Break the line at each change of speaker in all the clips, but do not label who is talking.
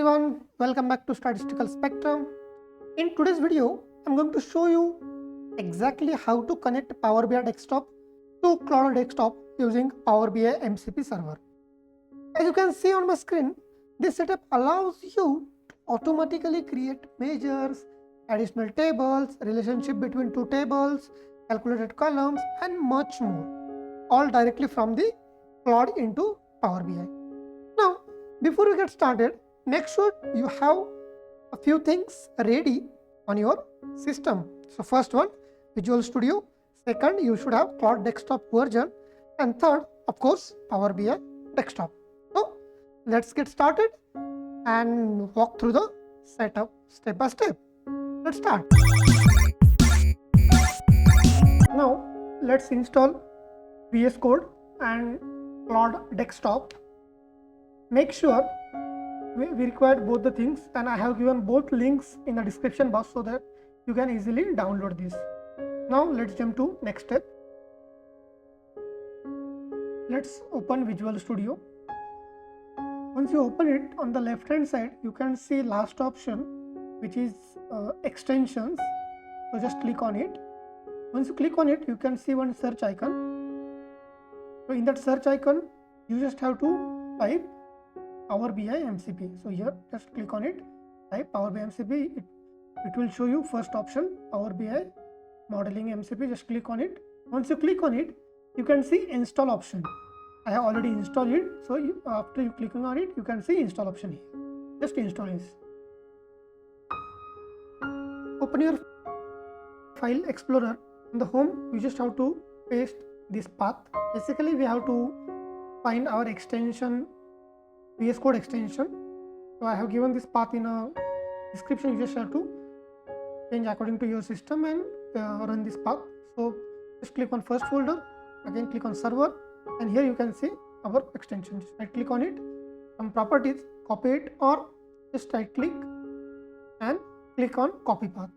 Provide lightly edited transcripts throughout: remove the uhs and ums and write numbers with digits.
everyone, welcome back to Statistical Spectrum. In today's video, I'm going to show you exactly how to connect PowerBI desktop to Claude desktop using PowerBI MCP server. As you can see on my screen, this setup allows you to automatically create measures, additional tables, relationship between two tables, calculated columns, and much more, all directly from the Claude into PowerBI. Now, before we get started, make sure you have a few things ready on your system. So first one, Visual Studio. Second, you should have Claude desktop version. And third, of course, PowerBI desktop. So let's get started and walk through the setup step by step. Let's start. Now let's install vscode and Claude desktop. Make sure we required both the things, and I have given both links in the description box so that you can easily download this. Now let's jump to next step. Let's open Visual Studio. Once you open it, on the left hand side you can see last option, which is extensions. So just click on it. Once you click on it, you can see one search icon. So in that search icon, you just have to type PowerBI MCP. So here, just click on it, type PowerBI MCP. It will show you first option, PowerBI modeling-mcp. Just click on it. Once you click on it, you can see install option. I have already installed it. So after you clicking on it, you can see install option here. Just install this. Open your file explorer. In the home, you just have to paste this path. Basically, we have to find our extension, vscode extension. So I have given this path in a description. You just have to change according to your system and run this path. So just click on first folder, again click on server, and here you can see our extension. Just right click on it, some properties, copy it, or just right click and click on copy path.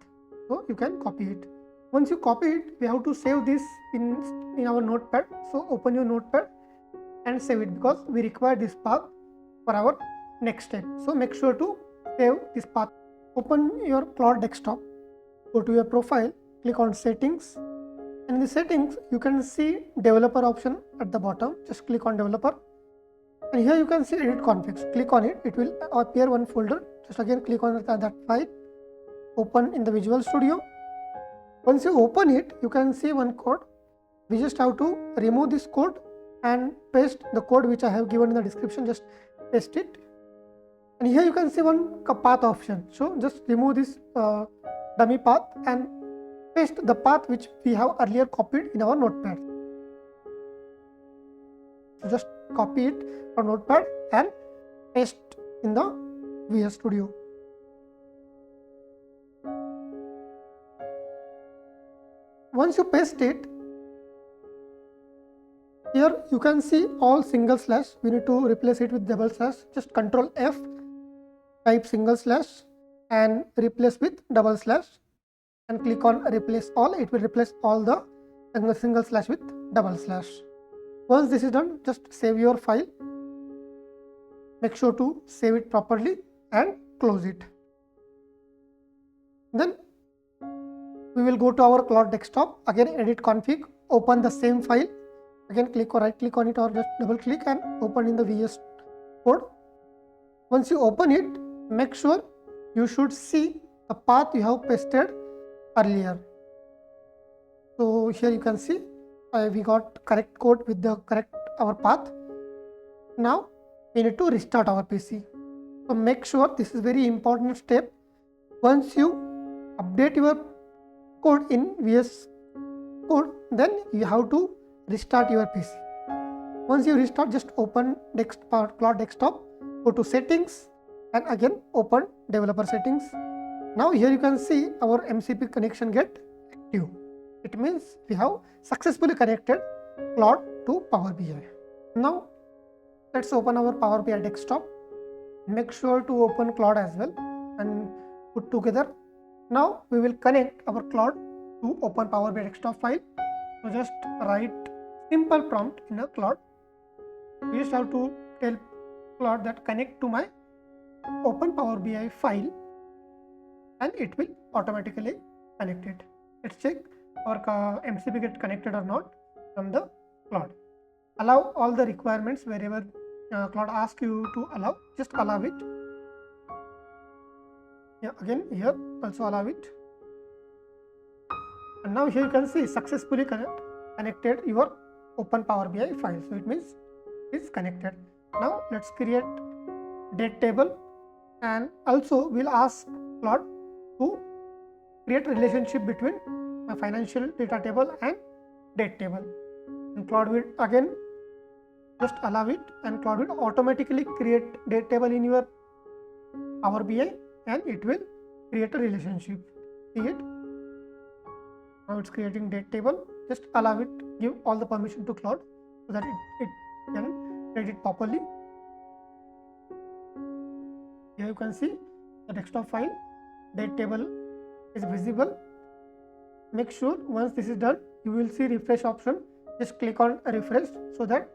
So you can copy it. Once you copy it, we have to save this in our notepad. So open your notepad and save it, because we require this path for our next step. So make sure to save this path. Open your Claude desktop, go to your profile, click on settings, and in the settings you can see developer option at the bottom. Just click on developer, and here you can see edit configs. Click on it, it will appear one folder. Just again click on that file, open in the Visual Studio. Once you open it, you can see one code. We just have to remove this code and paste the code which I have given in the description. Just paste it, and here you can see one path option. So just remove this dummy path and paste the path which we have earlier copied in our notepad. So just copy it from notepad and paste in the VS Studio. Once you paste it, here you can see all single slash. We need to replace it with double slash. Just Ctrl F, type single slash and replace with double slash, and click on replace all. It will replace all the single slash with double slash. Once this is done, just save your file. Make sure to save it properly and close it. Then we will go to our Claude desktop. Again, edit config, open the same file. Again, click or right click on it, or just double click and open in the VS Code. Once you open it, make sure you should see the path you have pasted earlier. So here you can see we got correct code with the correct our path. Now we need to restart our PC. So make sure this is very important step. Once you update your code in VS Code, then you have to restart your PC. Once you restart, just open Claude desktop, go to settings, and again open developer settings. Now here you can see our MCP connection get active. It means we have successfully connected Claude to PowerBI. Now let's open our PowerBI desktop. Make sure to open Claude as well and put together. Now we will connect our Claude to open PowerBI desktop file. So just write simple prompt in a Claude. We just have to tell Claude that connect to my open Power BI file and it will automatically connect it. Let's check our MCP get connected or not from the Claude. Allow all the requirements wherever Claude asks you to allow, just allow it. Yeah, again here also allow it. And now here you can see successfully connected your open Power BI file. So it means it's connected. Now let's create date table, and also we'll ask Claude to create a relationship between a financial data table and date table. And Claude will again just allow it, and Claude will automatically create date table in your Power BI and it will create a relationship. See it? Now it's creating date table. Just allow it, give all the permission to Claude so that it can create it properly. Here you can see the desktop file, date table is visible. Make sure once this is done, you will see refresh option. Just click on refresh so that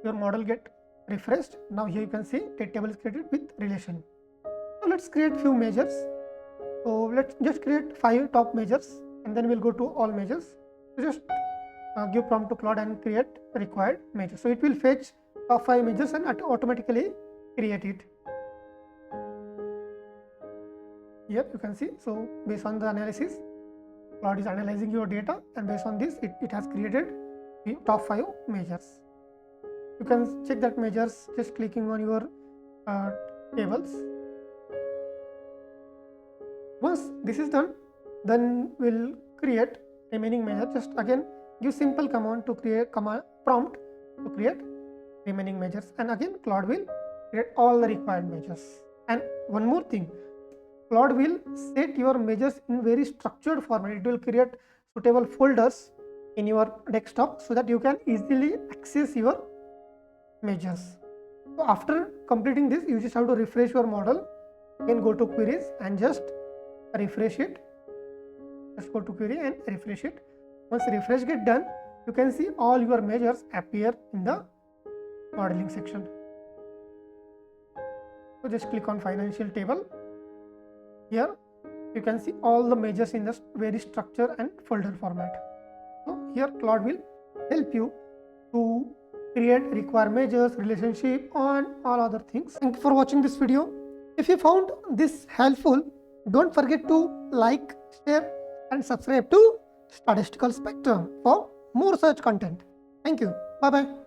your model get refreshed. Now here you can see date table is created with relation. So let's create few measures. So let's just create 5 top measures and then we'll go to all measures. So just give prompt to Claude and create required measures. So it will fetch top 5 measures and automatically create it. Here you can see, so based on the analysis, Claude is analyzing your data, and based on this it has created the top 5 measures. You can check that measures just clicking on your tables. Once this is done, then we'll create remaining measure. Just again give simple command to create prompt to create remaining measures, and again Claude will create all the required measures. And one more thing, Claude will set your measures in very structured format. It will create suitable folders in your desktop so that you can easily access your measures. So after completing this, you just have to refresh your model. You can go to queries and just refresh it. Just go to query and refresh it. Once refresh get done, you can see all your measures appear in the modeling section. So just click on financial table. Here you can see all the measures in the very structure and folder format. So here Claude will help you to create required measures, relationship, and all other things. Thank you for watching this video. If you found this helpful, don't forget to like, share, and subscribe to Statistical Spectrum for more such content. Thank you. Bye bye.